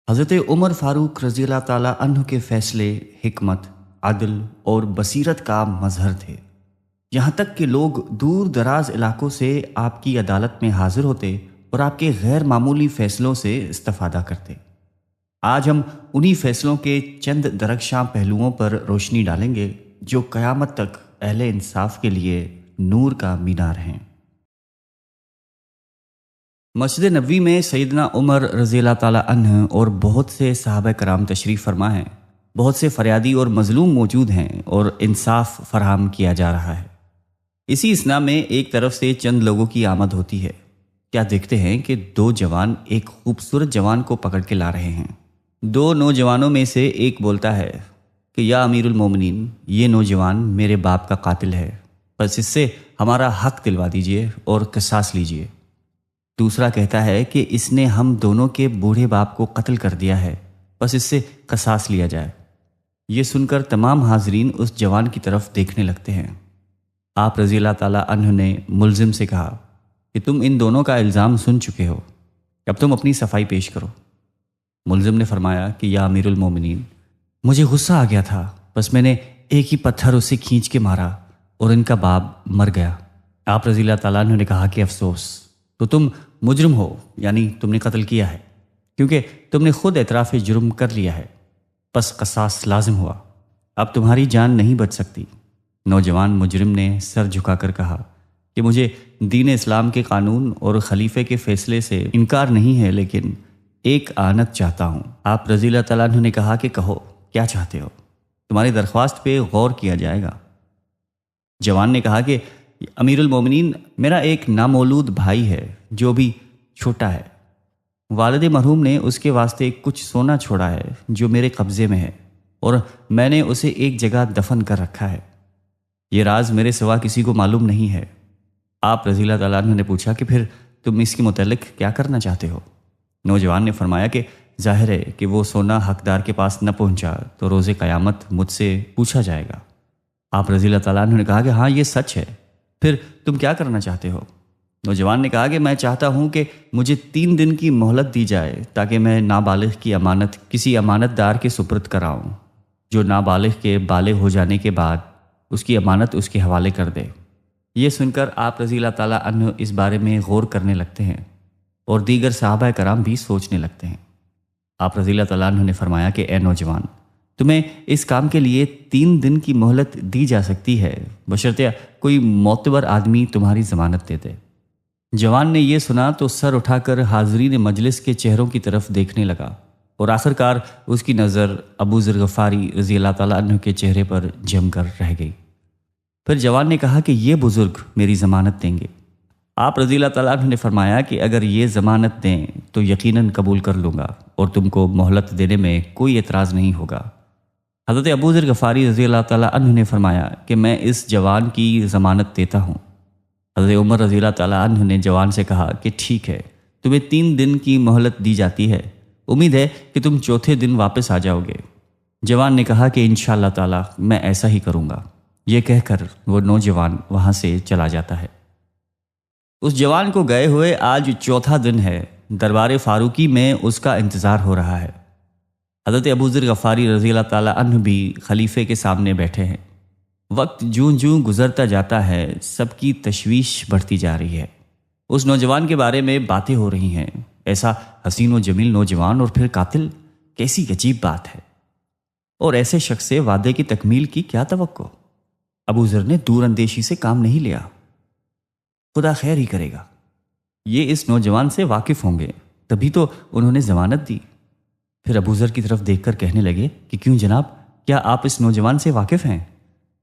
حضرت عمر فاروق رضی اللہ تعالیٰ عنہ کے فیصلے حکمت، عدل اور بصیرت کا مظہر تھے، یہاں تک کہ لوگ دور دراز علاقوں سے آپ کی عدالت میں حاضر ہوتے اور آپ کے غیر معمولی فیصلوں سے استفادہ کرتے۔ آج ہم انہی فیصلوں کے چند درخشاں پہلوؤں پر روشنی ڈالیں گے جو قیامت تک اہل انصاف کے لیے نور کا مینار ہیں۔ مسجد نبوی میں سیدنا عمر رضی اللہ تعالیٰ عنہ اور بہت سے صحابہ کرام تشریف فرما ہیں، بہت سے فریادی اور مظلوم موجود ہیں اور انصاف فراہم کیا جا رہا ہے۔ اسی اثنا میں ایک طرف سے چند لوگوں کی آمد ہوتی ہے، کیا دیکھتے ہیں کہ دو جوان ایک خوبصورت جوان کو پکڑ کے لا رہے ہیں۔ دو نوجوانوں میں سے ایک بولتا ہے کہ یا امیر المومنین، یہ نوجوان میرے باپ کا قاتل ہے، بس اس سے ہمارا حق دلوا دیجئے اور قصاص لیجئے۔ دوسرا کہتا ہے کہ اس نے ہم دونوں کے بوڑھے باپ کو قتل کر دیا ہے، بس اس سے قصاص لیا جائے۔ یہ سن کر تمام حاضرین اس جوان کی طرف دیکھنے لگتے ہیں۔ آپ رضی اللہ تعالیٰ عنہ نے ملزم سے کہا کہ تم ان دونوں کا الزام سن چکے ہو، اب تم اپنی صفائی پیش کرو۔ ملزم نے فرمایا کہ یا امیر المومنین، مجھے غصہ آ گیا تھا، بس میں نے ایک ہی پتھر اسے کھینچ کے مارا اور ان کا باپ مر گیا۔ آپ رضی اللہ تعالیٰ عنہ نے کہا کہ افسوس، تو تم مجرم ہو، یعنی تم نے قتل کیا ہے، کیونکہ تم نے خود اعتراف جرم کر لیا ہے، پس قصاص لازم ہوا، اب تمہاری جان نہیں بچ سکتی۔ نوجوان مجرم نے سر جھکا کر کہا کہ مجھے دین اسلام کے قانون اور خلیفے کے فیصلے سے انکار نہیں ہے، لیکن ایک آنت چاہتا ہوں۔ آپ رضی اللہ تعالیٰ عنہ نے کہا کہ کہو کیا چاہتے ہو، تمہاری درخواست پہ غور کیا جائے گا۔ جوان نے کہا کہ امیر المومنین، میرا ایک نامولود بھائی ہے جو بھی چھوٹا ہے، والد مرحوم نے اس کے واسطے کچھ سونا چھوڑا ہے جو میرے قبضے میں ہے، اور میں نے اسے ایک جگہ دفن کر رکھا ہے، یہ راز میرے سوا کسی کو معلوم نہیں ہے۔ آپ رضی اللہ تعالیٰ عنہ نے پوچھا کہ پھر تم اس کے متعلق کیا کرنا چاہتے ہو؟ نوجوان نے فرمایا کہ ظاہر ہے کہ وہ سونا حقدار کے پاس نہ پہنچا تو روز قیامت مجھ سے پوچھا جائے گا۔ آپ رضی اللہ تعالیٰ عنہ نے کہا کہ ہاں یہ سچ ہے، پھر تم کیا کرنا چاہتے ہو؟ نوجوان نے کہا کہ میں چاہتا ہوں کہ مجھے 3 دن کی مہلت دی جائے تاکہ میں نابالغ کی امانت کسی امانت دار کے سپرد کراؤں، جو نابالغ کے بالغ ہو جانے کے بعد اس کی امانت اس کے حوالے کر دے۔ یہ سن کر آپ رضی اللہ تعالیٰ عنہ اس بارے میں غور کرنے لگتے ہیں اور دیگر صحابہ کرام بھی سوچنے لگتے ہیں۔ آپ رضی اللہ تعالیٰ عنہ نے فرمایا کہ اے نوجوان، تمہیں اس کام کے لیے 3 دن کی مہلت دی جا سکتی ہے، بشرطیہ کوئی معتبر آدمی تمہاری ضمانت دے دے۔ جوان نے یہ سنا تو سر اٹھا کر حاضرین مجلس کے چہروں کی طرف دیکھنے لگا، اور آخر کار اس کی نظر ابو ذر غفاری رضی اللہ تعالیٰ عنہ کے چہرے پر جم کر رہ گئی۔ پھر جوان نے کہا کہ یہ بزرگ میری ضمانت دیں گے۔ آپ رضی اللہ تعالیٰ عنہ نے فرمایا کہ اگر یہ ضمانت دیں تو یقیناً قبول کر لوں گا اور تم کو مہلت دینے میں کوئی اعتراض نہیں ہوگا۔ حضرت ابو ذر غفاری رضی اللہ تعالیٰ عنہ نے فرمایا کہ میں اس جوان کی ضمانت دیتا ہوں۔ حضرت عمر رضی اللہ تعالیٰ عنہ نے جوان سے کہا کہ ٹھیک ہے، تمہیں 3 دن کی مہلت دی جاتی ہے، امید ہے کہ تم چوتھے دن واپس آ جاؤ گے۔ جوان نے کہا کہ انشاءاللہ تعالیٰ میں ایسا ہی کروں گا۔ یہ کہہ کر وہ نوجوان وہاں سے چلا جاتا ہے۔ اس جوان کو گئے ہوئے آج 4تھا دن ہے، دربار فاروقی میں اس کا انتظار ہو رہا ہے۔ حضرت ابو ذر غفاری رضی اللہ تعالیٰ عنہ بھی خلیفے کے سامنے بیٹھے ہیں۔ وقت جوں جوں گزرتا جاتا ہے، سب کی تشویش بڑھتی جا رہی ہے۔ اس نوجوان کے بارے میں باتیں ہو رہی ہیں، ایسا حسین و جمیل نوجوان اور پھر قاتل، کیسی عجیب بات ہے، اور ایسے شخص سے وعدے کی تکمیل کی کیا توقع؟ ابو ذر نے دور اندیشی سے کام نہیں لیا، خدا خیر ہی کرے گا، یہ اس نوجوان سے واقف ہوں گے، تبھی تو انہوں نے ضمانت دی۔ پھر ابو ذر کی طرف دیکھ کر کہنے لگے کہ کیوں جناب، کیا آپ اس نوجوان سے واقف ہیں؟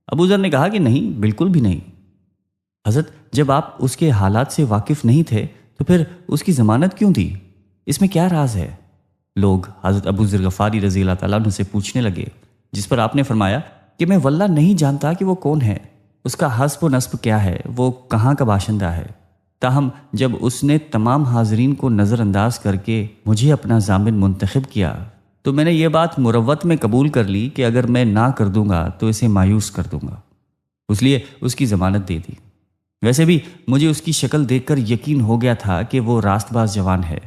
ابو ذر نے کہا کہ نہیں، بالکل بھی نہیں۔ حضرت، جب آپ اس کے حالات سے واقف نہیں تھے تو پھر اس کی ضمانت کیوں دی؟ اس میں کیا راز ہے؟ لوگ حضرت ابو ذر غفاری رضی اللہ تعالیٰ عنہ سے پوچھنے لگے، جس پر آپ نے فرمایا کہ میں واللہ نہیں جانتا کہ وہ کون ہے، اس کا حسب و نسب کیا ہے، وہ کہاں کا باشندہ ہے۔ تاہم جب اس نے تمام حاضرین کو نظر انداز کر کے مجھے اپنا ضامن منتخب کیا تو میں نے یہ بات مروت میں قبول کر لی کہ اگر میں نہ کر دوں گا تو اسے مایوس کر دوں گا، اس لیے اس کی ضمانت دے دی۔ ویسے بھی مجھے اس کی شکل دیکھ کر یقین ہو گیا تھا کہ وہ راست باز جوان ہے۔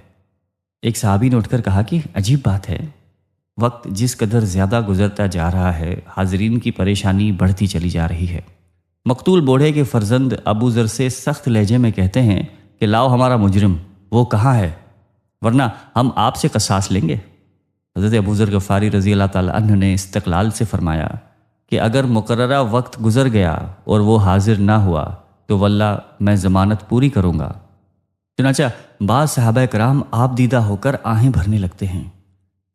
ایک صحابی نے اٹھ کر کہا کہ عجیب بات ہے، وقت جس قدر زیادہ گزرتا جا رہا ہے حاضرین کی پریشانی بڑھتی چلی جا رہی ہے۔ مقتول بوڑھے کے فرزند ابو ذر سے سخت لہجے میں کہتے ہیں کہ لاؤ ہمارا مجرم، وہ کہاں ہے، ورنہ ہم آپ سے قصاص لیں گے۔ حضرت ابو ذر غفاری رضی اللہ تعالیٰ عنہ نے استقلال سے فرمایا کہ اگر مقررہ وقت گزر گیا اور وہ حاضر نہ ہوا تو واللہ میں ضمانت پوری کروں گا۔ چنانچہ بعض صحابہ کرام آپ دیدہ ہو کر آہیں بھرنے لگتے ہیں۔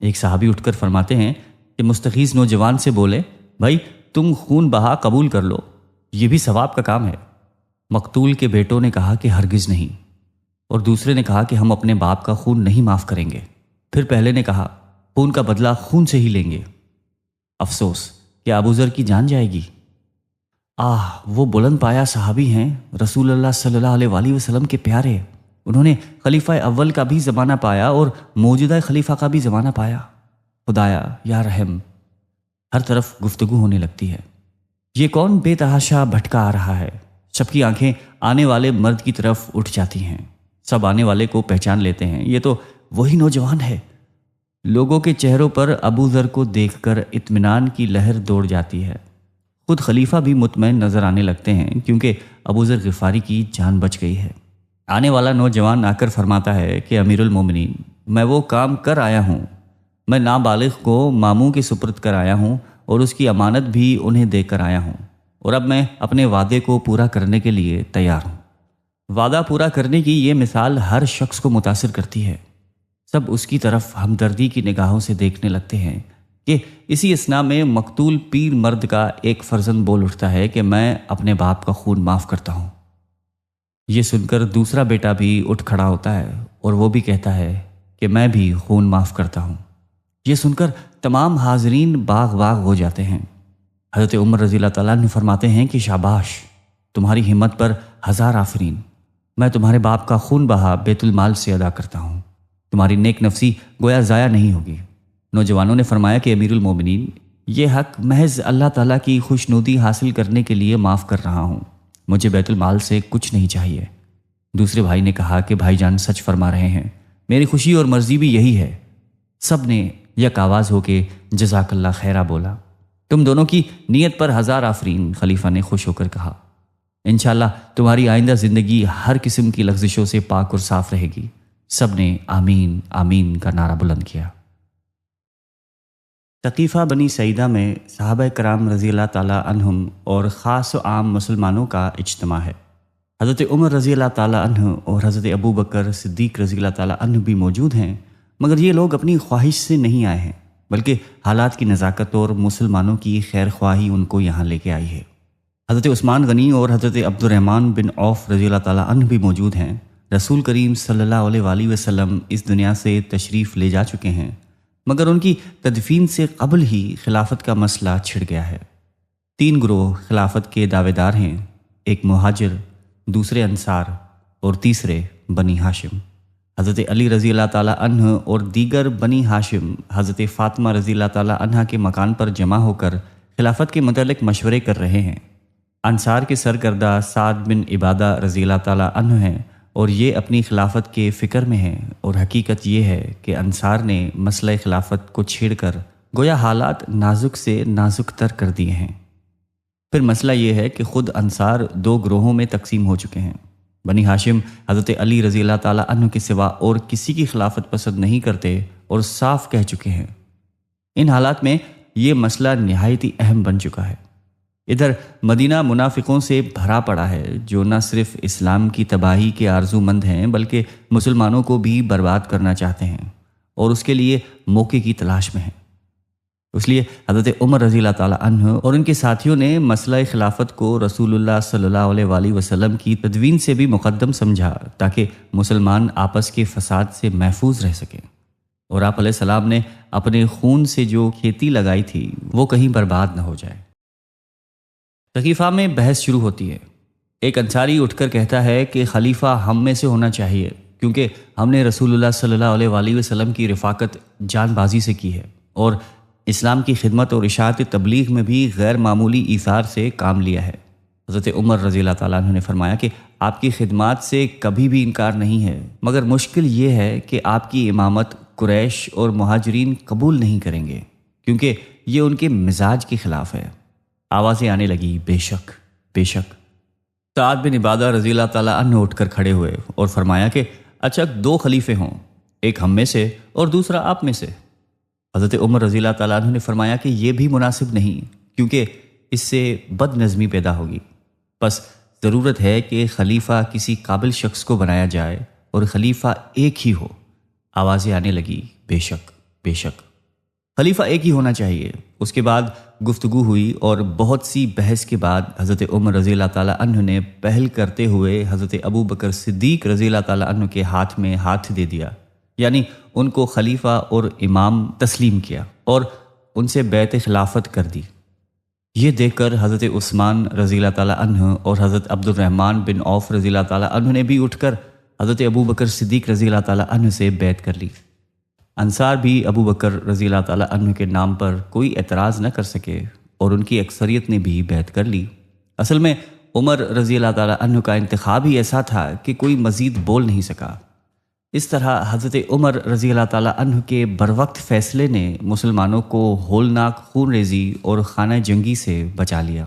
ایک صحابی اٹھ کر فرماتے ہیں کہ مستغیث نوجوان سے بولے، بھائی تم خون بہا قبول کر لو، یہ بھی ثواب کا کام ہے۔ مقتول کے بیٹوں نے کہا کہ ہرگز نہیں، اور دوسرے نے کہا کہ ہم اپنے باپ کا خون نہیں معاف کریں گے۔ پھر پہلے نے کہا خون کا بدلہ خون سے ہی لیں گے۔ افسوس کہ ابو ذر کی جان جائے گی۔ وہ بلند پایا صحابی ہیں، رسول اللہ صلی اللہ علیہ وآلہ وسلم کے پیارے۔ انہوں نے خلیفہ اول کا بھی زمانہ پایا اور موجودہ خلیفہ کا بھی زمانہ پایا۔ خدایا یا رحم، ہر طرف گفتگو ہونے لگتی ہے۔ یہ کون بے تحاشا بھٹکا آ رہا ہے؟ سب کی آنکھیں آنے والے مرد کی طرف اٹھ جاتی ہیں، سب آنے والے کو پہچان لیتے ہیں، یہ تو وہی نوجوان ہے۔ لوگوں کے چہروں پر ابو ذر کو دیکھ کر اطمینان کی لہر دوڑ جاتی ہے۔ خود خلیفہ بھی مطمئن نظر آنے لگتے ہیں کیونکہ ابو ذر غفاری کی جان بچ گئی ہے۔ آنے والا نوجوان آ کر فرماتا ہے کہ امیر المومنین، میں وہ کام کر آیا ہوں، میں نابالغ کو ماموں کے سپرد کر آیا ہوں اور اس کی امانت بھی انہیں دے کر آیا ہوں، اور اب میں اپنے وعدے کو پورا کرنے کے لیے تیار ہوں۔ وعدہ پورا کرنے کی یہ مثال ہر شخص کو متاثر کرتی ہے۔ سب اس کی طرف ہمدردی کی نگاہوں سے دیکھنے لگتے ہیں کہ اسی اثناء میں مقتول پیر مرد کا ایک فرزند بول اٹھتا ہے کہ میں اپنے باپ کا خون معاف کرتا ہوں۔ یہ سن کر دوسرا بیٹا بھی اٹھ کھڑا ہوتا ہے اور وہ بھی کہتا ہے کہ میں بھی خون معاف کرتا ہوں۔ یہ سن کر تمام حاضرین باغ باغ ہو جاتے ہیں۔ حضرت عمر رضی اللہ تعالیٰ عنہ فرماتے ہیں کہ شاباش، تمہاری ہمت پر ہزار آفرین، میں تمہارے باپ کا خون بہا بیت المال سے ادا کرتا ہوں، تمہاری نیک نفسی گویا ضائع نہیں ہوگی۔ نوجوانوں نے فرمایا کہ امیر المومنین، یہ حق محض اللہ تعالیٰ کی خوشنودی حاصل کرنے کے لیے معاف کر رہا ہوں، مجھے بیت المال سے کچھ نہیں چاہیے۔ دوسرے بھائی نے کہا کہ بھائی جان سچ فرما رہے ہیں، میری خوشی اور مرضی بھی یہی ہے۔ سب نے یک آواز ہو کے جزاک اللہ خیرہ بولا۔ تم دونوں کی نیت پر ہزار آفرین، خلیفہ نے خوش ہو کر کہا۔ انشاءاللہ تمہاری آئندہ زندگی ہر قسم کی لغزشوں سے پاک اور صاف رہے گی۔ سب نے آمین آمین کا نعرہ بلند کیا۔ ثقیفہ بنی سعیدہ میں صحابہ کرام رضی اللہ تعالیٰ عنہم اور خاص و عام مسلمانوں کا اجتماع ہے۔ حضرت عمر رضی اللہ تعالیٰ عنہ اور حضرت ابو بکر صدیق رضی اللہ تعالیٰ عنہ بھی موجود ہیں، مگر یہ لوگ اپنی خواہش سے نہیں آئے ہیں، بلکہ حالات کی نزاکت اور مسلمانوں کی خیر خواہی ان کو یہاں لے کے آئی ہے۔ حضرت عثمان غنی اور حضرت عبد الرحمن بن عوف رضی اللہ تعالیٰ عنہ بھی موجود ہیں۔ رسول کریم صلی اللہ علیہ وآلہ وسلم اس دنیا سے تشریف لے جا چکے ہیں، مگر ان کی تدفین سے قبل ہی خلافت کا مسئلہ چھڑ گیا ہے۔ 3 گروہ خلافت کے دعوے دار ہیں، ایک مہاجر، دوسرے انصار اور تیسرے بنی ہاشم۔ حضرت علی رضی اللہ تعالیٰ عنہ اور دیگر بنی ہاشم حضرت فاطمہ رضی اللہ تعالیٰ عنہ کے مکان پر جمع ہو کر خلافت کے متعلق مشورے کر رہے ہیں۔ انصار کے سرکردہ سعد بن عبادہ رضی اللہ تعالیٰ عنہ ہیں اور یہ اپنی خلافت کے فکر میں ہیں، اور حقیقت یہ ہے کہ انصار نے مسئلہ خلافت کو چھیڑ کر گویا حالات نازک سے نازک تر کر دیے ہیں۔ پھر مسئلہ یہ ہے کہ خود انصار 2 گروہوں میں تقسیم ہو چکے ہیں۔ بنی ہاشم حضرت علی رضی اللہ تعالیٰ عنہ کے سوا اور کسی کی خلافت پسند نہیں کرتے اور صاف کہہ چکے ہیں۔ ان حالات میں یہ مسئلہ نہایت ہی اہم بن چکا ہے۔ ادھر مدینہ منافقوں سے بھرا پڑا ہے جو نہ صرف اسلام کی تباہی کے آرزو مند ہیں بلکہ مسلمانوں کو بھی برباد کرنا چاہتے ہیں اور اس کے لیے موقع کی تلاش میں ہیں۔ اس لیے حضرت عمر رضی اللہ تعالیٰ عنہ اور ان کے ساتھیوں نے مسئلہ خلافت کو رسول اللہ صلی اللہ علیہ وآلہ وسلم کی تدوین سے بھی مقدم سمجھا تاکہ مسلمان آپس کے فساد سے محفوظ رہ سکیں، اور آپ علیہ السلام نے اپنے خون سے جو کھیتی لگائی تھی وہ کہیں برباد نہ ہو جائے۔ ثقیفہ میں بحث شروع ہوتی ہے۔ ایک انصاری اٹھ کر کہتا ہے کہ خلیفہ ہم میں سے ہونا چاہیے کیونکہ ہم نے رسول اللہ صلی اللہ علیہ وآلہ وسلم کی رفاقت جان بازی سے کی ہے اور اسلام کی خدمت اور اشاعت تبلیغ میں بھی غیر معمولی ایثار سے کام لیا ہے۔ حضرت عمر رضی اللہ تعالیٰ عنہ نے فرمایا کہ آپ کی خدمات سے کبھی بھی انکار نہیں ہے، مگر مشکل یہ ہے کہ آپ کی امامت قریش اور مہاجرین قبول نہیں کریں گے، کیونکہ یہ ان کے مزاج کے خلاف ہے۔ آوازیں آنے لگی، بے شک، بے شک۔ سعد بن عبادہ رضی اللہ تعالیٰ عنہ اٹھ کر کھڑے ہوئے اور فرمایا کہ اچھا 2 خلیفے ہوں، ایک ہم میں سے اور دوسرا آپ میں سے۔ حضرت عمر رضی اللہ تعالیٰ عنہ نے فرمایا کہ یہ بھی مناسب نہیں، کیونکہ اس سے بد نظمی پیدا ہوگی۔ بس ضرورت ہے کہ خلیفہ کسی قابل شخص کو بنایا جائے اور خلیفہ ایک ہی ہو۔ آوازیں آنے لگی، بے شک، بے شک۔ خلیفہ ایک ہی ہونا چاہیے۔ اس کے بعد گفتگو ہوئی اور بہت سی بحث کے بعد حضرت عمر رضی اللہ تعالیٰ عنہ نے پہل کرتے ہوئے حضرت ابو بکر صدیق رضی اللہ تعالیٰ عنہ کے ہاتھ میں ہاتھ دے دیا، یعنی ان کو خلیفہ اور امام تسلیم کیا اور ان سے بیعت خلافت کر دی۔ یہ دیکھ کر حضرت عثمان رضی اللہ تعالیٰ عنہ اور حضرت عبد الرحمن بن عوف رضی اللہ تعالیٰ عنہ نے بھی اٹھ کر حضرت ابو بکر صدیق رضی اللہ تعالیٰ عنہ سے بیعت کر لی۔ انصار بھی ابو بکر رضی اللہ تعالیٰ عنہ کے نام پر کوئی اعتراض نہ کر سکے اور ان کی اکثریت نے بھی بیعت کر لی۔ اصل میں عمر رضی اللہ تعالیٰ عنہ کا انتخاب ہی ایسا تھا کہ کوئی مزید بول نہیں سکا۔ اس طرح حضرت عمر رضی اللہ تعالیٰ عنہ کے بروقت فیصلے نے مسلمانوں کو ہولناک خون ریزی اور خانہ جنگی سے بچا لیا۔